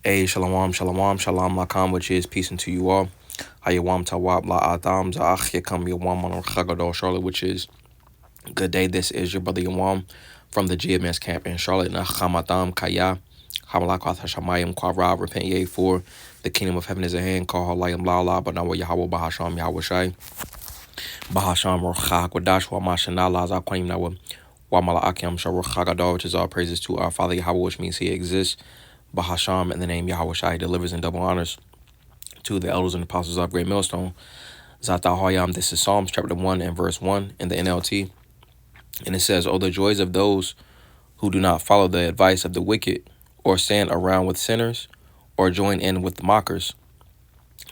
Hey, shalom, shalom, shalom, lakam, which is peace unto you all. Hayawam tawab la adam za'ach yakam yawam on chagadol Charlotte, which is good day. This is your brother Yawam from the GMS camp in Charlotte. Nachamatam kaya hamalakat hashamayim kwara repent ye for the kingdom of heaven is at hand. Call halayim la la but now Yahweh bahasham Yahweh shai bahasham rocha kwadash wa mashana la za kwayim nawa wa malaakim sharuch chagadol, which is all praises to our Father Yahweh, which means He exists. Bahasham, in the name Yahweh Shai, delivers in double honors to the elders and apostles of Great Millstone. Zata Hoyam, this is Psalms chapter 1 and verse 1 in the NLT. And it says, "Oh, the joys of those who do not follow the advice of the wicked, or stand around with sinners, or join in with mockers."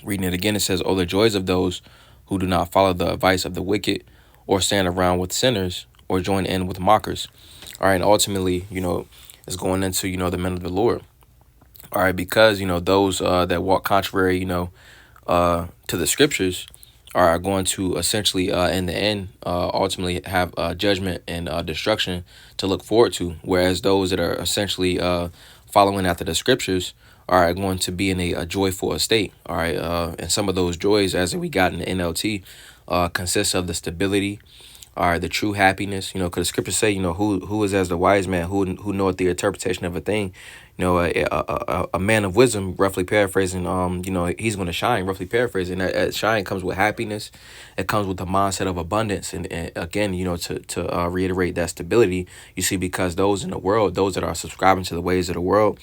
Reading it again, it says, "Oh, the joys of those who do not follow the advice of the wicked, or stand around with sinners, or join in with mockers." All right, and ultimately, it's going into, the men of the Lord. All right, because, those that walk contrary, to the scriptures are going to essentially, in the end, ultimately have judgment and destruction to look forward to. Whereas those that are essentially following after the scriptures are going to be in a joyful state. All right, and some of those joys, as we got in the NLT, consists of the stability, the true happiness, because the scriptures say, who is as the wise man, who knoweth the interpretation of a thing, a man of wisdom, roughly paraphrasing, he's going to shine, roughly paraphrasing. That shine comes with happiness. It comes with the mindset of abundance. And again, to reiterate that stability, you see, because those in the world, those that are subscribing to the ways of the world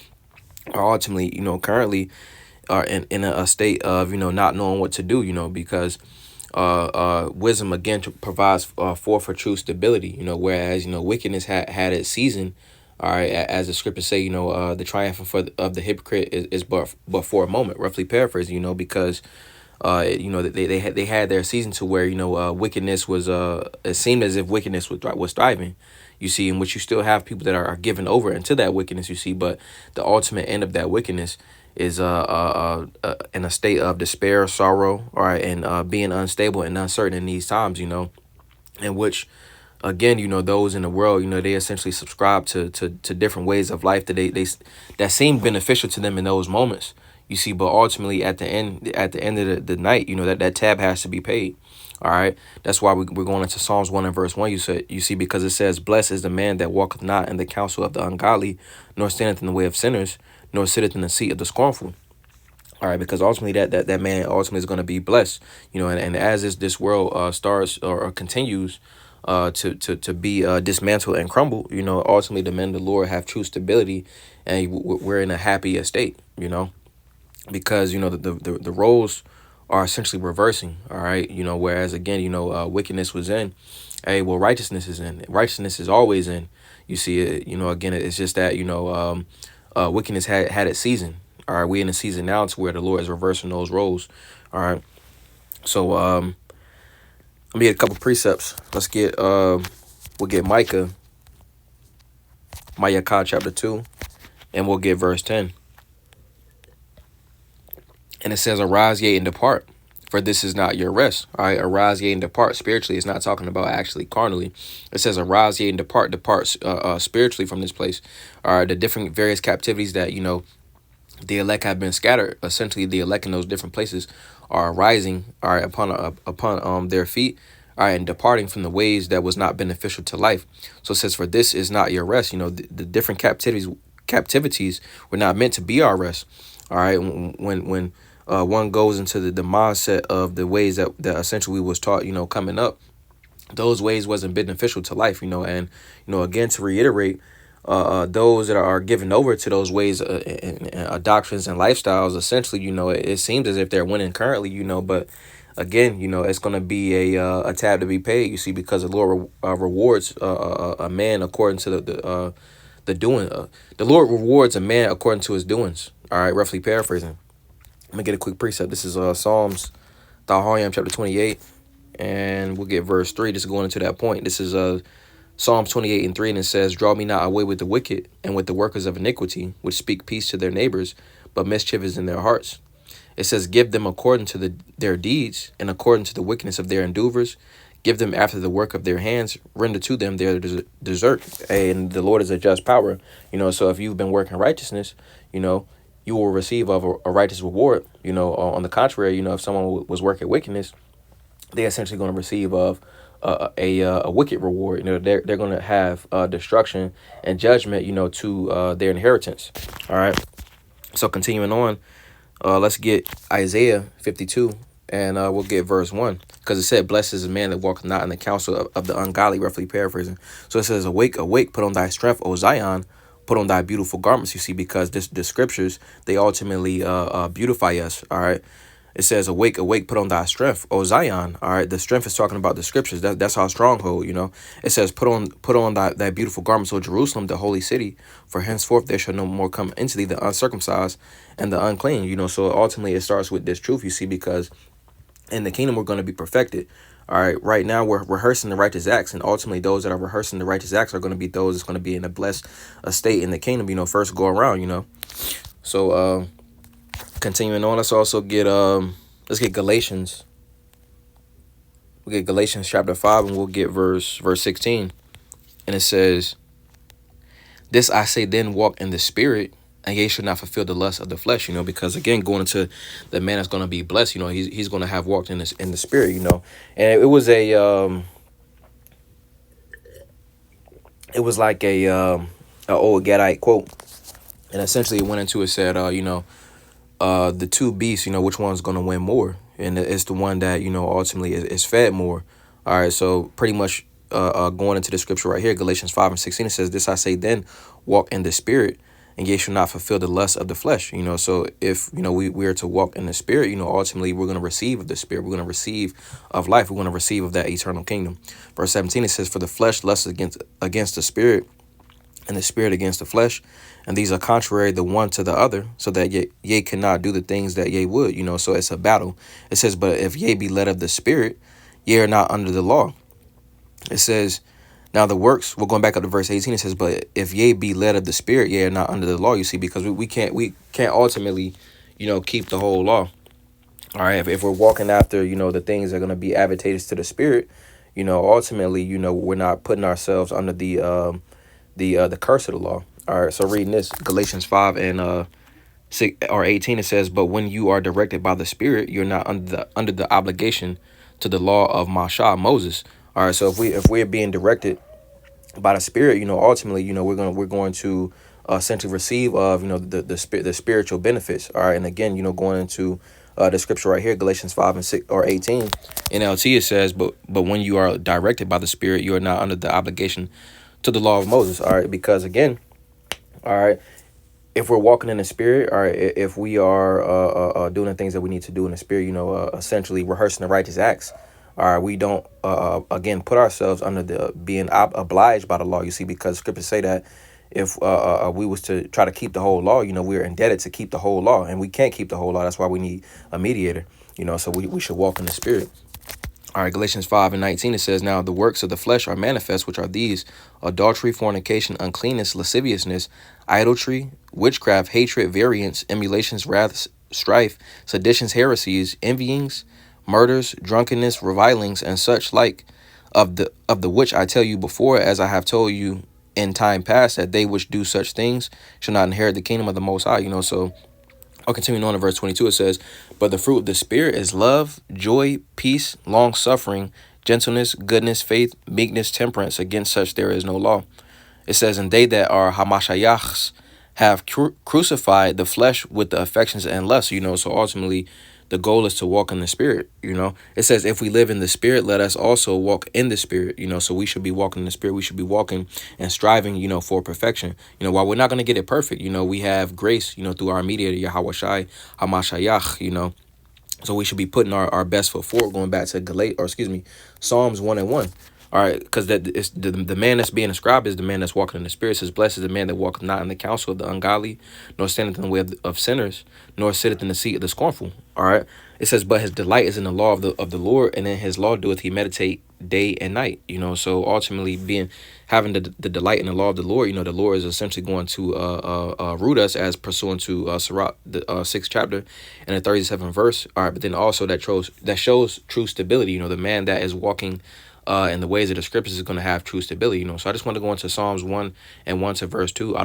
are ultimately, currently are in a state of, not knowing what to do, because wisdom again provides for true stability, whereas wickedness had its season. All right, as the scriptures say, the triumph of the hypocrite is but for a moment, roughly paraphrasing, because they had their season to where wickedness was it seemed as if wickedness was thriving, you see, in which you still have people that are given over into that wickedness, you see, but the ultimate end of that wickedness is in a state of despair, sorrow, all right, and being unstable and uncertain in these times, in which, again, those in the world, they essentially subscribe to different ways of life that they that seem beneficial to them in those moments, you see, but ultimately at the end of the night, that tab has to be paid. All right, that's why we're going into Psalms 1 and verse 1. You see, because it says, "Blessed is the man that walketh not in the counsel of the ungodly, nor standeth in the way of sinners, nor sitteth in the seat of the scornful." All right, because ultimately that man ultimately is going to be blessed, and as this world starts or continues to be dismantled and crumbled, ultimately the men of the Lord have true stability, and we're in a happy state, because the roles are essentially reversing. All right, whereas again, wickedness was in, righteousness is in. Righteousness is always in. You see it, again, it's just that wickedness had its season. All right, we in a season now to where the Lord is reversing those roles. All right, so let me get a couple precepts. Let's get we'll get Micah chapter 2, and we'll get verse 10. And it says, "Arise ye and depart, for this is not your rest." All right, arise ye and depart. Spiritually, it's not talking about actually carnally. It says, "Arise ye and depart." Depart spiritually from this place. All right, the different various captivities that the elect have been scattered. Essentially, the elect in those different places are rising, all right, upon their feet, all right, and departing from the ways that was not beneficial to life. So it says, "For this is not your rest." The different captivities were not meant to be our rest. All right, when one goes into the mindset of the ways that essentially we was taught, coming up, those ways wasn't beneficial to life, and again, to reiterate, those that are given over to those ways and doctrines and lifestyles, essentially, it seems as if they're winning currently, but again, it's going to be a tab to be paid, you see, because the Lord rewards a man according to the doing. The Lord rewards a man according to his doings. All right, roughly paraphrasing. I'm gonna get a quick precept. This is Psalms chapter 28, and we'll get verse 3. Just going into that point. This is Psalms 28 and 3, and it says, "Draw me not away with the wicked and with the workers of iniquity, which speak peace to their neighbors, but mischief is in their hearts." It says, "Give them according to their deeds and according to the wickedness of their endeavors. Give them after the work of their hands. Render to them their desert." And the Lord is a just power. So if you've been working righteousness, you will receive of a righteous reward. On the contrary, if someone was working wickedness, they're essentially going to receive of a wicked reward. They're going to have destruction and judgment, to their inheritance. All right. So continuing on, let's get Isaiah 52, and we'll get verse 1. Because it said, blessed is the man that walketh not in the counsel of the ungodly, roughly paraphrasing. So it says, awake, awake, put on thy strength, O Zion, put on thy beautiful garments, you see, because the scriptures, they ultimately beautify us, all right? It says, awake, awake, put on thy strength, O Zion. All right. The strength is talking about the scriptures. That's our stronghold, It says, put on thy beautiful garments, O Jerusalem, the holy city. For henceforth there shall no more come into thee the uncircumcised and the unclean. So ultimately it starts with this truth, you see, because in the kingdom we're going to be perfected. All right. Right now we're rehearsing the righteous acts, and ultimately those that are rehearsing the righteous acts are going to be those that's going to be in a blessed estate in the kingdom, first go around, So, continuing on, let's get Galatians. We'll get Galatians chapter 5, and we'll get verse 16. And it says, this I say then, walk in the spirit, and ye should not fulfill the lust of the flesh, because again, going into the man that's going to be blessed, he's going to have walked in the spirit, And it was like a old Gadite quote. And essentially it went into, it said, the two beasts, which one's going to win more? And it's the one that, ultimately is fed more. All right. So pretty much going into the scripture right here, Galatians 5 and 16, it says, this I say then, walk in the spirit, and ye shall not fulfill the lust of the flesh. So if, we are to walk in the spirit, ultimately we're going to receive of the spirit. We're going to receive of life. We're going to receive of that eternal kingdom. Verse 17, it says, for the flesh lusts against the spirit, and the spirit against the flesh, and these are contrary the one to the other, so that ye cannot do the things that ye would. So it's a battle. It says, but if ye be led of the spirit, ye are not under the law. It says, now the works, we're going back up to verse 18. It says, but if ye be led of the spirit, ye are not under the law. You see, because we can't ultimately, keep the whole law. All right. If we're walking after, the things that are going to be advantageous to the spirit, ultimately, we're not putting ourselves under the curse of the law. All right, so reading this, Galatians 5 and 6 or 18, it says, but when you are directed by the Spirit, you're not under the obligation to the law of Moses. All right, so if we're being directed by the Spirit, ultimately, we're going to essentially receive of the spiritual benefits. All right, and again, going into the scripture right here, Galatians 5 and 6 or 18, NLT, it says, but when you are directed by the Spirit, you are not under the obligation to the law of Moses. All right, because again, all right, if we're walking in the spirit, all right, if we are doing the things that we need to do in the spirit, essentially rehearsing the righteous acts, all right, we don't again put ourselves under the being obliged by the law. You see, because scriptures say that if we was to try to keep the whole law, we're indebted to keep the whole law, and we can't keep the whole law. That's why we need a mediator. So we should walk in the spirit. All right, Galatians 5 and 19, it says, now the works of the flesh are manifest, which are these: adultery, fornication, uncleanness, lasciviousness, idolatry, witchcraft, hatred, variance, emulations, wraths, strife, seditions, heresies, envyings, murders, drunkenness, revilings, and such like, of the which I tell you before, as I have told you in time past, that they which do such things shall not inherit the kingdom of the Most High. So I'll continue on in verse 22. It says, but the fruit of the Spirit is love, joy, peace, long-suffering, gentleness, goodness, faith, meekness, temperance. Against such there is no law. It says, and they that are Hamashayachs have crucified the flesh with the affections and lusts. So ultimately the goal is to walk in the Spirit. It says, if we live in the Spirit, let us also walk in the Spirit. So we should be walking in the Spirit. We should be walking and striving, for perfection. While we're not going to get it perfect, we have grace, through our mediator, Yahweh Shai, Hamashayach, so we should be putting our best foot forward, going back to Psalms 1 and 1. All right, because the man that's being described is the man that's walking in the Spirit. It says, blessed is the man that walketh not in the counsel of the ungodly, nor standeth in the way of sinners, nor sitteth in the seat of the scornful. All right. It says, but his delight is in the law of the Lord, and in his law doeth he meditate day and night. So ultimately having the delight in the law of the Lord, the Lord is essentially going to root us, as pursuant to Sirach, the 6th chapter and the 37th verse. All right, but then also that shows true stability. The man that is walking in the ways of the scriptures is going to have true stability. So I just want to go into Psalms 1 and 1 to verse 2.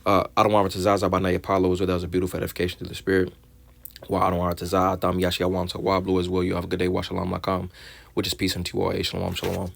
I don't want to Zaza by Naya Apollo as well. That was a beautiful edification to the spirit. Well, I don't want to Zaza. Thumb Yashi Awam Tawab Blue as well. You have a good day. Washalam Lakam, which is peace unto you all. Shalom, shalom.